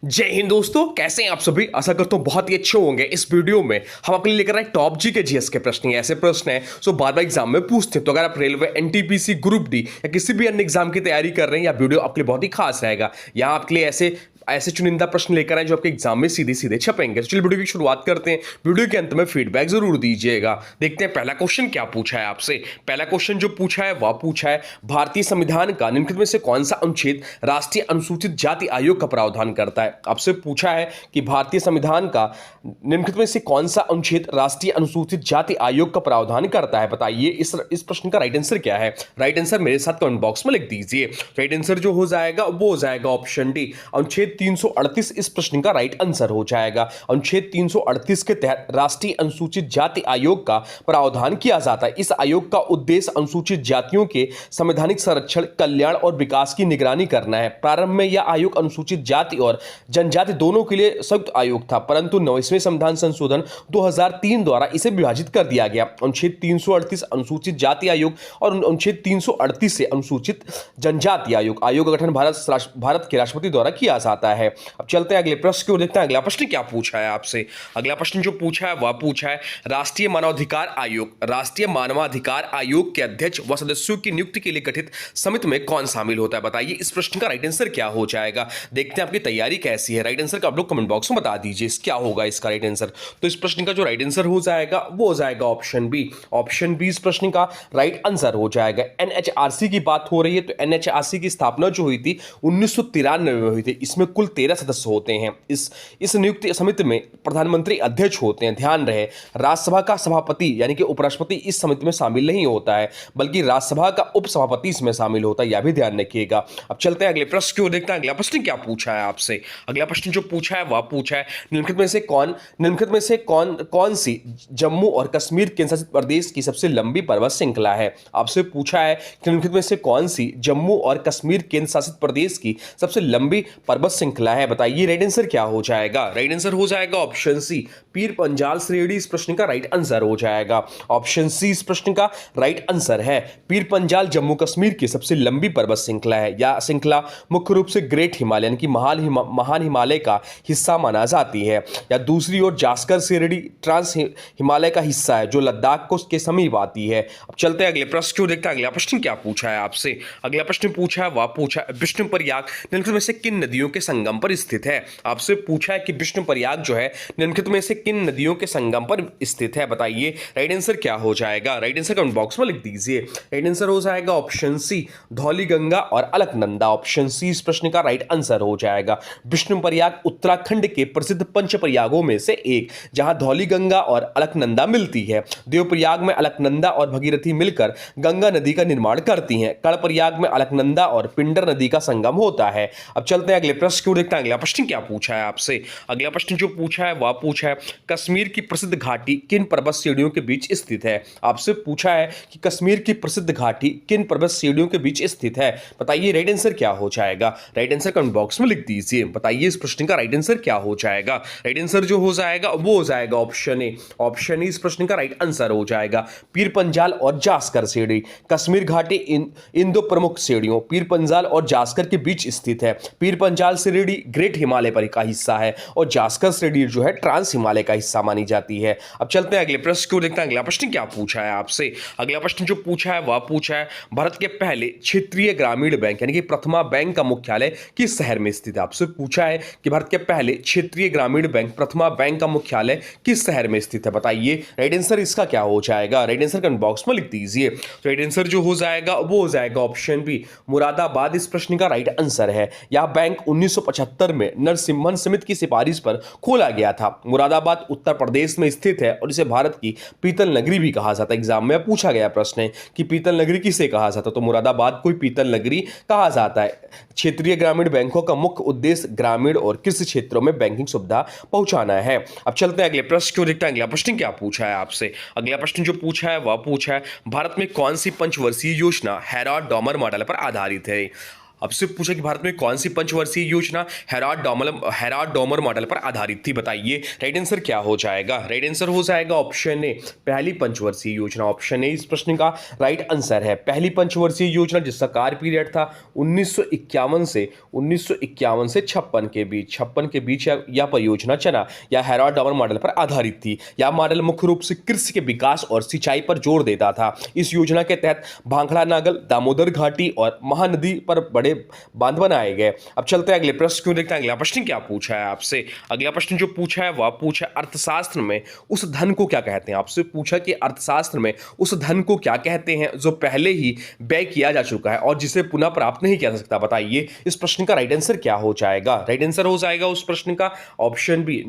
जय हिंद दोस्तों, कैसे हैं आप सभी। आशा करता हूं बहुत ही अच्छे होंगे। इस वीडियो में हम अपने लिए लेकर आए टॉप जी के जीएस के प्रश्न। ये ऐसे प्रश्न हैं जो बार बार एग्जाम में पूछते हैं। तो अगर आप रेलवे, एनटीपीसी, ग्रुप डी या किसी भी अन्य एग्जाम की तैयारी कर रहे हैं, या वीडियो आपके लिए बहुत ही खास रहेगा। यहाँ आपके लिए ऐसे ऐसे चुनिंदा प्रश्न लेकर आए जो आपके एग्जाम में सीधे सीधे छपेंगे। तो चलिए वीडियो की शुरुआत करते हैं। वीडियो के अंत में फीडबैक जरूर दीजिएगा। देखते हैं पहला क्वेश्चन क्या पूछा है आपसे। पहला क्वेश्चन जो पूछा है वह पूछा है, भारतीय संविधान का निम्नलिखित में से कौन सा अनुच्छेद राष्ट्रीय अनुसूचित जाति आयोग का प्रावधान करता है। आपसे पूछा है कि भारतीय संविधान का निम्नलिखित में से कौन सा अनुच्छेद राष्ट्रीय अनुसूचित जाति आयोग का प्रावधान करता है। बताइए इस प्रश्न का राइट आंसर क्या है। राइट आंसर मेरे साथ कमेंट बॉक्स में लिख दीजिए। राइट आंसर जो हो जाएगा वो हो जाएगा ऑप्शन डी, अनुच्छेद 338 इस प्रश्न का राइट आंसर हो जाएगा। अनुच्छेद 338 के तहत राष्ट्रीय अनुसूचित जाति आयोग का प्रावधान किया जाता है। इस आयोग का उद्देश्य अनुसूचित जातियों के संवैधानिक संरक्षण, कल्याण और विकास की निगरानी करना है। प्रारंभ में यह आयोग अनुसूचित जाति और जनजाति दोनों के लिए संयुक्त आयोग था, परंतु 29वें संविधान संशोधन 2003 द्वारा इसे विभाजित कर दिया गया। अनुच्छेद 338 अनुसूचित जाति आयोग और अनुच्छेद 338 से अनुसूचित जनजाति आयोग का गठन भारत के राष्ट्रपति द्वारा किया जाता है। अब चलते हैं अगले प्रश्न की ओर। देखते हैं अगला प्रश्न क्या पूछा है आपसे। अगला प्रश्न जो पूछा है वह पूछा है, राष्ट्रीय मानवाधिकार आयोग के अध्यक्ष व सदस्यों की नियुक्ति के लिए गठित समिति में कौन शामिल होता है। बताइए इस प्रश्न का राइट आंसर क्या हो जाएगा। देखते हैं आपकी तैयारी कैसी है। राइट आंसर का आप लोग कमेंट बॉक्स में बता दीजिए क्या होगा इसका राइट आंसर। तो इस प्रश्न का जो राइट आंसर हो जाएगा वो हो जाएगा ऑप्शन बी। ऑप्शन बी इस प्रश्न का राइट आंसर हो जाएगा। एनएचआरसी की बात हो रही है तो एनएचआरसी की स्थापना जो हुई थी 1993 में हुई थी। इसमें कुल 13 सदस्य होते हैं। इस नियुक्ति समिति में प्रधानमंत्री अध्यक्ष होते हैं। ध्यान रहे, राज्यसभा का सभापति यानी कि उपराष्ट्रपति इस समिति में शामिल नहीं होता है, बल्कि राज्यसभा का उपसभापति इसमें शामिल होता है। यह भी ध्यान रखिएगा। अब चलते हैं अगले प्रश्न की ओर। देखते हैं अगला प्रश्न क्या पूछा है आपसे। अगला प्रश्न जो पूछा है वह पूछा है, निम्नलिखित में से कौन सी जम्मू और कश्मीर केंद्र शासित प्रदेश की सबसे लंबी पर्वत श्रृंखला है। आपसे पूछा है कि निम्नलिखित में से कौन सी जम्मू और कश्मीर केंद्र शासित प्रदेश की सबसे लंबी पर्वत श्रृंखला है। बताइए राइट आंसर क्या हो जाएगा। राइट आंसर हो जाएगा ऑप्शन सी, पीर पंजाल श्रेणी इस प्रश्न का राइट आंसर हो जाएगा। ऑप्शन सी इस प्रश्न का राइट आंसर है। पीर पंजाल जम्मू कश्मीर की सबसे लंबी पर्वत श्रृंखला है। यह श्रृंखला मुख्य रूप से ग्रेट हिमालय यानी कि महान हिमालय का हिस्सा माना जाती है। या दूसरी ओर जास्कर श्रेणी ट्रांस हिमालय का हिस्सा है जो लद्दाख को के समीप आती है। अब चलते हैं अगले प्रश्न को। देखते हैं अगला प्रश्न क्या पूछा है आपसे। अगला प्रश्न पूछा है वह पूछा है, विष्णु प्रयाग निम्नलिखित में से किन नदियों के संगम पर स्थित है। आपसे पूछा है कि विष्णु प्रयाग जो है निम्नलिखित में से किन नदियों के संगम पर स्थित है। बताइए राइट आंसर क्या हो जाएगा। राइट आंसर कमेंट बॉक्स में लिख दीजिए। राइट आंसर हो जाएगा ऑप्शन सी, धौली गंगा और अलकनंदा। ऑप्शन सी इस प्रश्न का राइट आंसर हो जाएगा। विष्णु प्रयाग उत्तराखंड के प्रसिद्ध पंच प्रयागों में से एक, जहां धौली गंगा और अलकनंदा मिलती है। देवप्रयाग में अलकनंदा और भगीरथी मिलकर गंगा नदी का निर्माण करती हैं। कर्णप्रयाग में अलकनंदा और पिंडर नदी का संगम होता है। अब चलते हैं अगले प्रश्न की ओर। देखते हैं अगला प्रश्न क्या पूछा है आपसे। अगला प्रश्न जो पूछा है वह पूछा है, कश्मीर की प्रसिद्ध घाटी किन पर्वत श्रेणियों के बीच स्थित है। आपसे पूछा है कि कश्मीर की प्रसिद्ध घाटी किन पर्वत श्रेणियों के बीच स्थित है। बताइए राइट आंसर क्या हो जाएगा। राइट आंसर कमेंट बॉक्स में लिख दीजिए। बताइए इस प्रश्न का राइट आंसर क्या हो जाएगा। राइट आंसर जो हो जाएगा वो हो जाएगा ऑप्शन ए। ऑप्शन ए इस प्रश्न का राइट आंसर हो जाएगा। पीर पंजाल और जास्कर श्रेणी, कश्मीर घाटी इन दो प्रमुख श्रेणियों पीर पंजाल और जास्कर के बीच स्थित है। पीर पंजाल श्रेणी ग्रेट हिमालय पर का हिस्सा है और जास्कर श्रेणी जो है ट्रांस हिमालय का हिस्सा मानी जाती है। अब चलते हैं अगले प्रश्न को। देखते हैं अगला प्रश्न क्या पूछा है आपसे। अगला प्रश्न जो पूछा है वह पूछा है, भारत के पहले क्षेत्रीय ग्रामीण बैंक यानी कि प्रथमा बैंक का मुख्यालय किस शहर में स्थित है। आपसे पूछा है कि भारत के पहले क्षेत्रीय ग्रामीण बैंक प्रथमा बैंक का मुख्यालय किस शहर में स्थित है। बताइए राइट आंसर इसका क्या हो जाएगा। राइट आंसर कमेंट बॉक्स में लिख दीजिए। राइट आंसर जो हो जाएगा वो हो जाएगा ऑप्शन बी, मुरादाबाद इस प्रश्न का राइट आंसर है। यह बैंक 1975 में नरसिम्हन समिति की सिफारिश पर खोला गया था। मुरादाबाद उत्तर प्रदेश में स्थित है और इसे भारत की पीतल नगरी भी कहा जाता है। एग्जाम में पूछा गया प्रश्न है कि पीतल नगरी किसे कहा जाता है, तो मुरादाबाद को पीतल नगरी कहा जाता है। क्षेत्रीय ग्रामीण बैंकों का मुख्य उद्देश्य ग्रामीण और कृषि क्षेत्रों में बैंकिंग सुविधा पहुंचाना है। अब चलते हैं अगले प्रश्न को। देखते हैं अगला प्रश्न क्या पूछा है आपसे। अगला प्रश्न जो पूछा है वह पूछा है, भारत में कौन सी पंचवर्षीय योजना हैरॉड डॉमर मॉडल पर आधारित है। आपसे पूछा कि भारत में कौन सी पंचवर्षीय योजना हेराड डॉमर मॉडल पर आधारित थी, बताइए राइट आंसर क्या हो जाएगा। राइट आंसर हो जाएगा ऑप्शन ए, पहली पंचवर्षीय योजना। ऑप्शन ए इस प्रश्न का राइट आंसर है। पहली पंचवर्षीय योजना जिसका कार्य पीरियड था 1951 से 56 के बीच, यह परियोजना चना या हेराड डॉमर मॉडल पर आधारित थी। यह मॉडल मुख्य रूप से कृषि के विकास और सिंचाई पर जोर देता था। इस योजना के तहत भांखड़ा नागल, दामोदर घाटी और महानदी पर बड़े बांध बनाए गए। अब चलते हैं अगले प्रश्न क्यों देखते हैं अगला प्रश्न क्या पूछा है आपसे। अगला प्रश्न जो पूछा है वह पूछा है अर्थशास्त्र में उस धन को क्या कहते हैं। आपसे पूछा कि अर्थशास्त्र में उस धन को क्या कहते हैं जो पहले ही व्यय किया जा चुका है और जिसे पुनः प्राप्त नहीं किया जा सकता। बताइए इस प्रश्न का राइट आंसर क्या हो जाएगा। राइट आंसर हो जाएगा उस प्रश्न का ऑप्शन बी,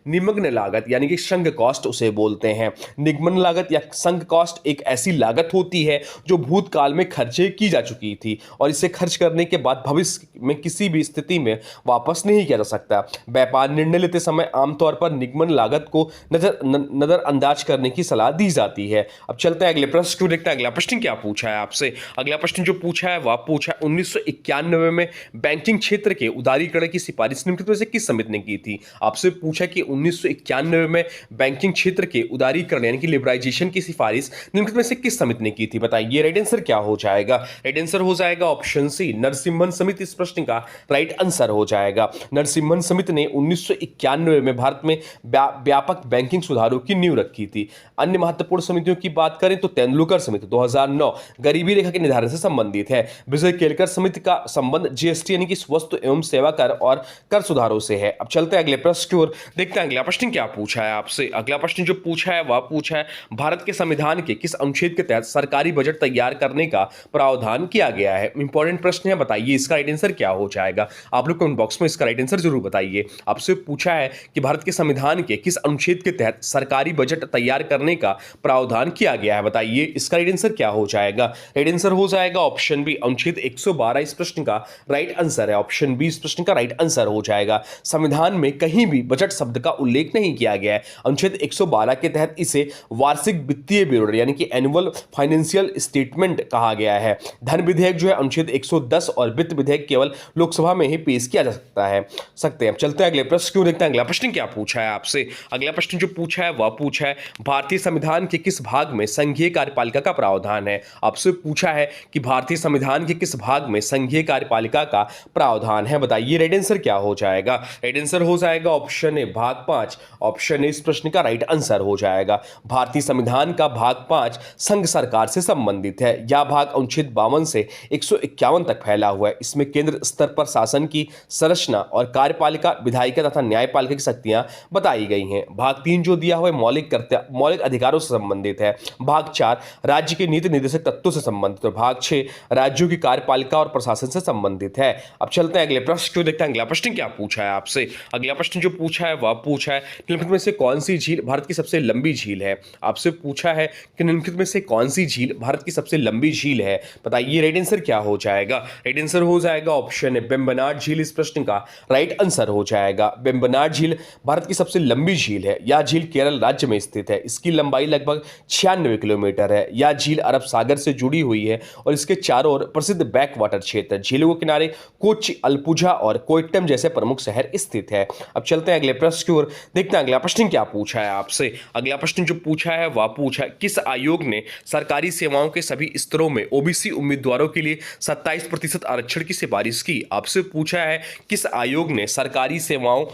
निमग्न लागत यानी कि संक कॉस्ट उसे बोलते हैं। निगमन लागत या संक कॉस्ट एक ऐसी लागत होती है जो भूतकाल में खर्चे की जा चुकी थी और इसे खर्च करने के बाद भविष्य में किसी भी स्थिति में वापस नहीं किया जा सकता। व्यापार निर्णय लेते समय आमतौर पर निगमन लागत को नजरअंदाज करने की सलाह दी जाती है। अब चलते हैं अगले प्रश्न को देखते हैं अगला प्रश्न क्या पूछा है आपसे। अगला प्रश्न जो पूछा है वह पूछा 1991 में बैंकिंग क्षेत्र के उदारीकरण की सिफारिश निम्नलिखित में से किस समिति ने की थी। आपसे पूछा कि 1991 में बैंकिंग क्षेत्र के उदारीकरण यानी कि लिबराइजेशन की सिफारिश निम्नलिखित में से किस समिति ने की थी। बताइए राइट आंसर क्या हो जाएगा। राइट आंसर हो जाएगा ऑप्शन सी, नरसिम्हन समिति इस प्रश्न का राइट आंसर हो जाएगा। नरसिम्हन समिति ने 1991 में भारत में व्यापक बैंकिंग सुधारों की नींव रखी थी। अन्य महत्वपूर्ण समितियों की बात करें तो तेंदुलकर समिति 2009 गरीबी रेखा के निर्धारण से संबंधित है। विजय केलकर समिति का संबंध जीएसटी यानी कि वस्तु एवं सेवा कर और कर सुधारों से है। अब चलते हैं अगले प्रश्न की ओर देखते हैं अगला प्रश्न क्या पूछा है आपसे। अगला प्रश्न जो पूछा है वह पूछा है भारत के संविधान के किस अनुच्छेद के तहत सरकारी बजट तैयार करने का प्रावधान किया गया है। इंपॉर्टेंट प्रश्न है, बताइए इसका राइट आंसर क्या हो जाएगा। आप लोग कमेंट बॉक्स में इसका राइट आंसर जरूर बताइए। आपसे पूछा है कि भारत के संविधान के किस अनुच्छेद के तहत सरकारी बजट तैयार करने का प्रावधान किया गया है। बताइए इसका राइट आंसर क्या हो जाएगा। राइट आंसर हो जाएगा ऑप्शन बी, अनुच्छेद 112 इस प्रश्न का राइट आंसर है। ऑप्शन बी इस प्रश्न का राइट आंसर हो जाएगा। संविधान में कहीं भी बजट शब्द का उल्लेख नहीं किया गया है। अनुच्छेद 112 के तहत इसे वार्षिक वित्तीय विवरण यानी कि एनुअल फाइनेंशियल स्टेटमेंट कहा गया है। धन विधेयक जो है अनुच्छेद 110 और वित्त विधेयक केवल लोकसभा में ही पेश किया जा सकते हैं। चलते हैं अगले प्रश्न क्यों देखते हैं अगला प्रश्न क्या पूछा है आपसे। अगला प्रश्न जो पूछा है वह पूछा है भारतीय संविधान के किस भाग में संघीय कार्यपालिका का प्रावधान है। आपसे पूछा है कि भारतीय संविधान के किस भाग में संघीय कार्यपालिका का प्रावधान है। बताइए राइट आंसर क्या हो जाएगा। राइट आंसर हो जाएगा ऑप्शन ए, भाग 5। ऑप्शन ए इस प्रश्न का राइट आंसर हो जाएगा। भारतीय संविधान का भाग 5 संघ सरकार से संबंधित है। यह भाग अनुच्छेद 52 से 151 तक फैला हुआ है। इसमें केंद्र स्तर पर शासन की संरचना और कार्यपालिका, विधायिका तथा न्यायपालिका की शक्तियां बताई गई हैं। भाग 3 जो दिया हुआ है मौलिक अधिकारों से संबंधित है। भाग 4 राज्य के नीति निर्देशक तत्वों से संबंधित है। भाग 6 राज्यों की कार्यपालिका और प्रशासन से संबंधित है। अब चलते हैं अगले प्रश्न को देखते हैं अगला प्रश्न क्या पूछा है आपसे। अगला प्रश्न जो पूछा है वह पूछा है निम्नलिखित में से कौन सी झील भारत की सबसे लंबी झील है। आपसे पूछा है कि निम्नलिखित में से कौन सी झील भारत की सबसे लंबी झील है। बताइए राइट आंसर क्या हो जाएगा। राइट आंसर हो जाएगा ऑप्शन है, वेम्बनाड झील इस प्रश्न का राइट आंसर हो जाएगा। वेम्बनाड झील भारत की सबसे लंबी झील है। यह झील केरल राज्य में स्थित है। इसकी लंबाई लगभग 96 किलोमीटर है। यह झील अरब सागर से जुड़ी हुई है और इसके चारों ओर प्रसिद्ध बैक वाटर क्षेत्र, झीलों के किनारे कोच्चि, अल्पुझा और कोट्टयम जैसे प्रमुख शहर स्थित है। अब चलते हैं अगले प्रश्न की ओर देखते हैं अगला प्रश्न क्या पूछा है आपसे। अगला प्रश्न जो पूछा है वह पूछा है किस आयोग ने सरकारी सेवाओं के सभी स्तरों में ओबीसी उम्मीदवारों के लिए 27% आरक्षण की सिफारिश की। आपसे पूछा है किस आयोग ने सरकारी सेवाओं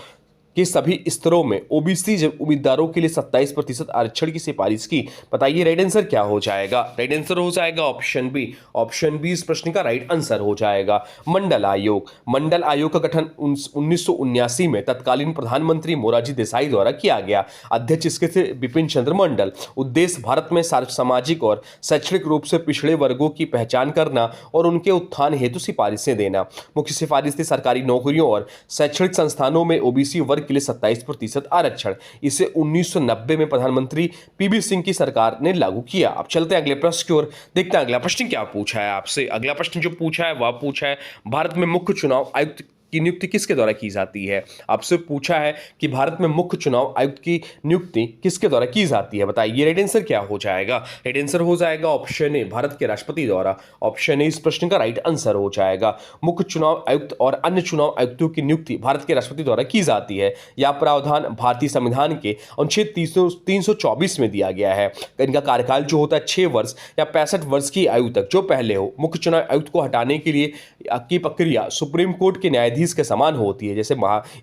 के सभी स्तरों में ओबीसी उम्मीदवारों के लिए 27% आरक्षण की सिफारिश की। बताइए राइट आंसर क्या हो जाएगा। राइट आंसर हो जाएगा ऑप्शन बी। ऑप्शन बी इस प्रश्न का राइट आंसर हो जाएगा। मंडल आयोग। मंडल आयोग का गठन 1979 में तत्कालीन प्रधानमंत्री मोरारजी देसाई द्वारा किया गया। अध्यक्ष इसके थे बिपिन चंद्र मंडल। उद्देश्य भारत में सामाजिक और शैक्षणिक रूप से पिछड़े वर्गों की पहचान करना और उनके उत्थान हेतु सिफारिशें देना। मुख्य सिफारिश थी सरकारी नौकरियों और शैक्षणिक संस्थानों में ओबीसी वर्ग के लिए 27% आरक्षण। इसे 1990 में प्रधानमंत्री पीबी सिंह की सरकार ने लागू किया। अब चलते हैं अगले प्रश्न की ओर देखते हैं अगला प्रश्न क्या पूछा है आपसे। अगला प्रश्न जो पूछा है वह पूछा है भारत में मुख्य चुनाव आयुक्त की नियुक्ति किसके द्वारा की जाती है? आपसे पूछा है कि भारत में मुख्य चुनाव आयुक्त की नियुक्ति किसके द्वारा की जाती है? बताइए राइट आंसर क्या हो जाएगा? राइट आंसर हो जाएगा ऑप्शन ए, भारत के राष्ट्रपति द्वारा। ऑप्शन ए इस प्रश्न का राइट आंसर हो जाएगा। मुख्य चुनाव आयुक्त और अन्य चुनाव आयुक्तों की नियुक्ति भारत के राष्ट्रपति द्वारा की जाती है। यह प्रावधान भारतीय संविधान के अनुच्छेद 324 में दिया गया है। इनका कार्यकाल जो होता है 6 वर्ष या 65 वर्ष की आयु तक जो पहले हो। मुख्य चुनाव आयुक्त को हटाने के लिए की प्रक्रिया सुप्रीम कोर्ट के न्यायाधीश के समान होती है, जैसे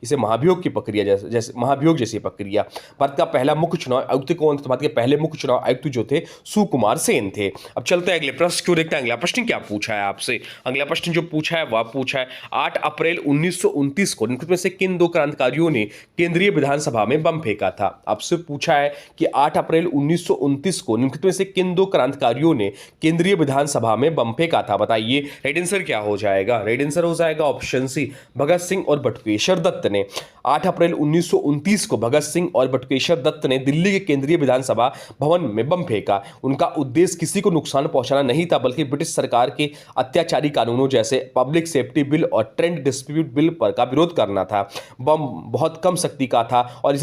इसे महाभियोग की प्रक्रिया जैसे महाभियोग जैसी प्रक्रिया। भारत का पहला मुख्य चुनाव आयुक्त कौन था? भारत के पहले मुख्य चुनाव आयुक्त जो थे सुकुमार सेन थे। अब चलते हैं अगले प्रश्न को देखते हैं। अगला प्रश्न क्या पूछा है आपसे? अगला प्रश्न जो पूछा है वह पूछा है 8 अप्रैल 1929 को निम्नलिखित में से किन दो क्रांतिकारियों ने केंद्रीय विधानसभा में बम फेंका था? आपसे पूछा है कि 8 अप्रैल 1929 को निम्नलिखित में से किन दो क्रांतिकारियों ने केंद्रीय विधानसभा में बम फेंका था? बताइए राइट आंसर क्या हो जाएगा? राइट आंसर हो जाएगा ऑप्शन सी, भगत सिंह और बटुकेश्वर दत्त ने। 8 अप्रैल 1929 को भगत सिंह और बटुकेश्वर दत्त ने दिल्ली के केंद्रीय विधानसभा भवन में बम फेंका। उनका उद्देश्य किसी को नुकसान पहुंचाना नहीं था, बल्कि ब्रिटिश सरकार के अत्याचारी कानूनों जैसे पब्लिक सेफ्टी बिल और ट्रेंड डिस्प्यूट बिल पर का विरोध करना था। बम बहुत कम शक्ति का था और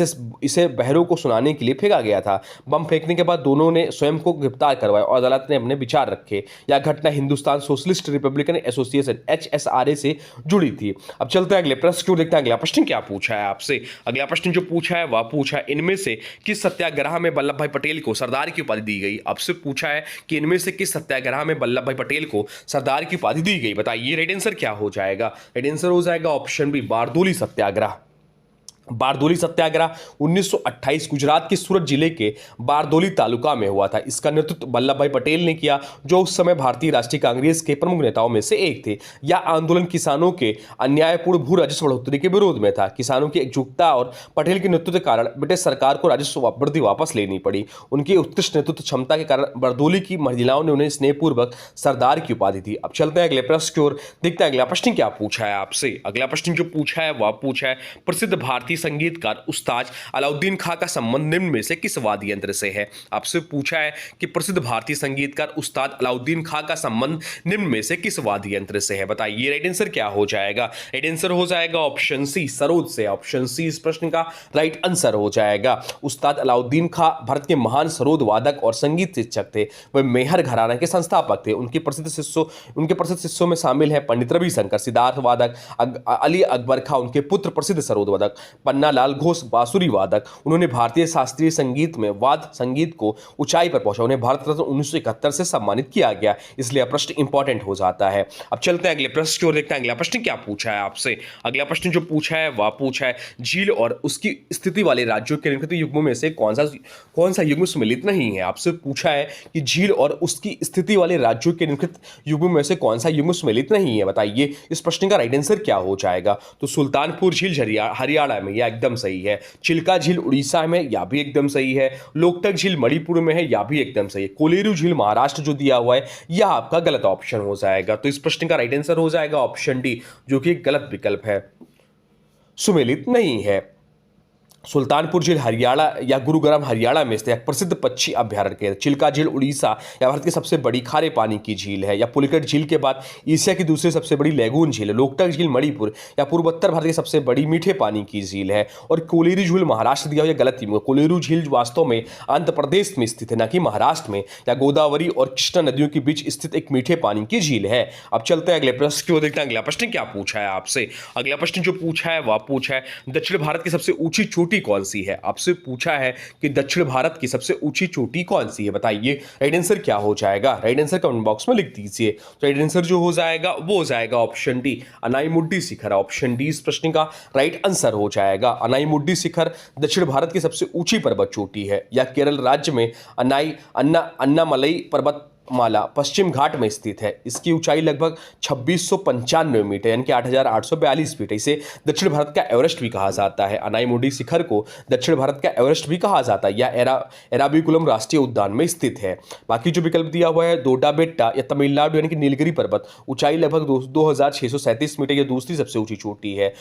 इसे बहरों को सुनाने के लिए फेंका गया था। बम फेंकने के बाद दोनों ने स्वयं को गिरफ्तार करवाया और अदालत ने अपने विचार रखे। यह घटना Hindustan socialist Republican association HSRA से जुड़ी थी। अब चलते हैं अगले प्रश्न को देखते हैं। अगला प्रश्न क्या पूछा है आपसे? अगला प्रश्न जो पूछा है वह पूछा है इनमें से किस सत्याग्रह में वल्लभ भाई पटेल को सरदार की उपाधि दी गई? आपसे पूछा है कि इनमें से किस सत्याग्रह में वल्लभ भाई पटेल को सरदार की उपाधि दी गई? बताइए राइट आंसर क्या हो जाएगा? राइट आंसर हो जाएगा ऑप्शन बी, बारदोली सत्याग्रह। बारदोली सत्याग्रह 1928 गुजरात के सूरत जिले के बारदोली तालुका में हुआ था। इसका नेतृत्व वल्लभ भाई पटेल ने किया, जो उस समय भारतीय राष्ट्रीय कांग्रेस के प्रमुख नेताओं में से एक थे। यह आंदोलन किसानों के अन्यायपूर्ण भू राजस्व बढ़ोतरी के विरोध में था। किसानों की एकजुटता और पटेल के नेतृत्व के कारण ब्रिटिश सरकार को राजस्व वृद्धि वापस लेनी पड़ी। उनकी उत्कृष्ट नेतृत्व क्षमता के कारण बारदोली की महिलाओं ने उन्हें स्नेहपूर्वक सरदार की उपाधि दी। अब चलते हैं अगले प्रश्न की ओर, देखते हैं अगला प्रश्न क्या पूछा है आपसे। अगला प्रश्न जो पूछा है वह पूछा है प्रसिद्ध भारतीय संगीतकार उस्ताद अलाउद्दीन खां का संबंध निम्न में से किस वाद्य यंत्र से है? आपसे पूछा है कि प्रसिद्ध भारतीय संगीतकार उस्ताद अलाउद्दीन खां का संबंध निम्न में से किस वाद्य यंत्र से है? बताइए राइट आंसर क्या हो जाएगा? राइट आंसर हो जाएगा ऑप्शन सी, सरोद से। ऑप्शन सी इस प्रश्न का राइट आंसर हो जाएगा। उस्ताद अलाउद्दीन खां भारत के महान सरोद वादक और संगीत शिक्षक थे। वे मेहर घराना के संस्थापक थे। उनके प्रसिद्ध शिष्यों में शामिल हैं पंडित रविशंकर सिद्धार्थ वादक, अली अकबर खां उनके पुत्र प्रसिद्ध सरोद वादक, पन्ना लाल घोष बांसुरी वादक। उन्होंने भारतीय शास्त्रीय संगीत में वाद्य संगीत को ऊंचाई पर पहुंचा। उन्हें भारत रत्न 1971 से सम्मानित किया गया, इसलिए प्रश्न इंपॉर्टेंट हो जाता है। अब चलते हैं अगले प्रश्न की ओर, देखते हैं अगला प्रश्न क्या पूछा है आपसे। अगला प्रश्न जो पूछा है वह पूछा है झील और उसकी स्थिति वाले राज्यों के निम्नलिखित युग्मों में से कौन सा युग्म सम्मिलित नहीं है? आपसे पूछा है कि झील और उसकी स्थिति वाले राज्यों के निम्नलिखित युग्मों में से कौन सा युग्म सम्मिलित नहीं है? बताइए इस प्रश्न का राइट आंसर क्या हो जाएगा? तो सुल्तानपुर झील हरियाणा में, यह एकदम सही है। चिल्का झील उड़ीसा में, यह भी एकदम सही है। लोकटक झील मणिपुर में है, यह भी एकदम सही है। कोलेरू झील महाराष्ट्र जो दिया हुआ है यह आपका गलत ऑप्शन हो जाएगा। तो इस प्रश्न का राइट आंसर हो जाएगा ऑप्शन डी, जो कि गलत विकल्प है, सुमेलित नहीं है। सुल्तानपुर झील हरियाणा या गुरुग्राम हरियाणा में स्थित प्रसिद्ध पक्षी अभ्यारण्य है। चिल्का झील उड़ीसा या भारत की सबसे बड़ी खारे पानी की झील है। या पुलिकट झील के बाद एशिया की दूसरी सबसे बड़ी लैगून झील है। लोकटक झील मणिपुर या पूर्वोत्तर भारत की सबसे बड़ी मीठे पानी की झील है। और कोलेरू झील महाराष्ट्र दिया हुआ गलत ही। कोलेरू झील वास्तव में आंध्र प्रदेश में स्थित है, न कि महाराष्ट्र में। या गोदावरी और कृष्णा नदियों के बीच स्थित एक मीठे पानी की झील है। अब चलते हैं अगले प्रश्न की ओर, देखते हैं अगला प्रश्न क्या पूछा है आपसे। अगला प्रश्न जो पूछा है वह पूछा है दक्षिण भारत की सबसे ऊंची चोटी कौन सी है? आपसे पूछा है कि दक्षिण भारत की सबसे ऊंची चोटी कौन सी है? बताइए राइट आंसर क्या हो जाएगा? राइट आंसर कमेंट बॉक्स में लिख दीजिए। तो राइट आंसर जो हो जाएगा वो हो जाएगा ऑप्शन डी, अनाईमुड्डी शिखर। ऑप्शन डी इस प्रश्न का राइट आंसर हो जाएगा। अनाईमुड्डी शिखर दक्षिण भारत की सबसे ऊंची पर्वत चोटी है। यह केरल राज्य में अन्नामलई पर्वत माला पश्चिम घाट में स्थित है। इसकी ऊंचाई लगभग 2695 मीटर यानी कि 8842 फीट है। इसे दक्षिण भारत का एवरेस्ट भी कहा जाता है। अनाईमुडी शिखर को दक्षिण भारत का एवरेस्ट भी कहा जाता है। यह एराविकुलम राष्ट्रीय उद्यान में स्थित है। बाकी जो विकल्प दिया हुआ है दोडा बेट्टा या तमिलनाडु यानी कि नीलगिरी पर्वत, ऊंचाई लगभग 2637 मीटर, यह दूसरी सबसे ऊंची चोटी है।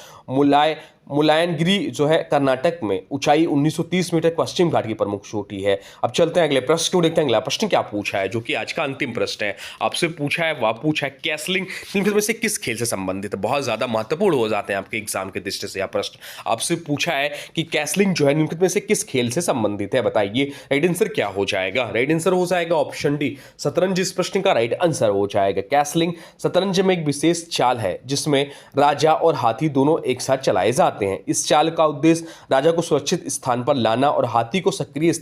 मुलायनगिरी जो है कर्नाटक में, ऊंचाई 1930 मीटर, पश्चिम घाट की प्रमुख चोटी है। अब चलते हैं अगले प्रश्न को, देखते हैं अगला प्रश्न क्या पूछा है, जो कि आज का अंतिम प्रश्न है। आपसे पूछा है, वह पूछा है कैसलिंग निम्नलिखित में से किस खेल से संबंधित है। बहुत ज्यादा महत्वपूर्ण हो जाते हैं आपके एग्जाम के दृष्टि से यह प्रश्न। आपसे पूछा है कि कैसलिंग जो है निम्नलिखित में से किस खेल से संबंधित है, बताइए राइट आंसर क्या हो जाएगा। राइट आंसर हो जाएगा ऑप्शन डी, शतरंज। इस प्रश्न का राइट आंसर हो जाएगा। कैसलिंग शतरंज में एक विशेष चाल है जिसमें राजा और हाथी दोनों एक साथ चलाए जाते हैं। इस चाल का उद्देश्य राजा को सुरक्षित स्थान पर लाना और हाथी को सक्रिय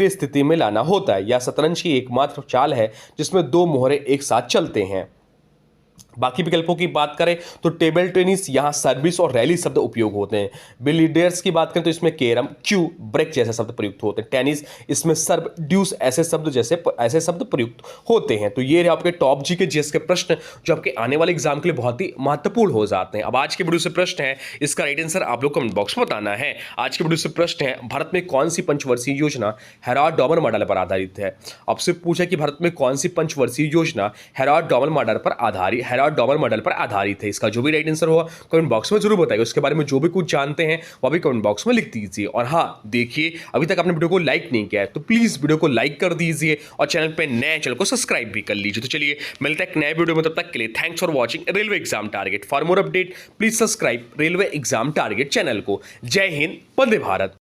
स्थिति में लाना होता है। यह शतरंज की एकमात्र चाल है जिसमें दो मोहरे एक साथ चलते हैं। बाकी विकल्पों की बात करें तो टेबल टेनिस, यहाँ सर्विस और रैली शब्द उपयोग होते हैं। बिलियर्ड्स की बात करें तो इसमें कैरम, क्यू, ब्रेक जैसे शब्द प्रयुक्त होते हैं। टेनिस, इसमें सर्व, ड्यूस ऐसे शब्द प्रयुक्त होते हैं। तो ये आपके टॉप जी के जीएस के प्रश्न जो आपके आने वाले एग्जाम के लिए बहुत ही महत्वपूर्ण हो जाते हैं। अब आज के वीडियो से प्रश्न है, इसका राइट आंसर आप लोग कमेंट बॉक्स में बताना है। आज के वीडियो से प्रश्न है, भारत में कौन सी पंचवर्षीय योजना हेराल्ड डॉमर मॉडल पर आधारित है। आपसे पूछा कि भारत में कौन सी पंचवर्षीय योजना हेराल्ड डॉमर मॉडल पर आधारित है। इसका जो भी राइट आंसर होगा कमेंट बॉक्स में जरूर बताइए। उसके बारे में जो भी कुछ जानते हैं वो भी कमेंट बॉक्स में लिख दीजिए। और हाँ, देखिए अभी तक आपने वीडियो को लाइक नहीं किया है तो प्लीज वीडियो को लाइक कर दीजिए और चैनल पे नए चैनल को सब्सक्राइब भी कर लीजिए। तो चलिए मिलता है एक नए वीडियो में, तब तक के लिए thanks for watching railway exam target. For more update please subscribe railway exam target channel को। जय हिंद, वंदे भारत।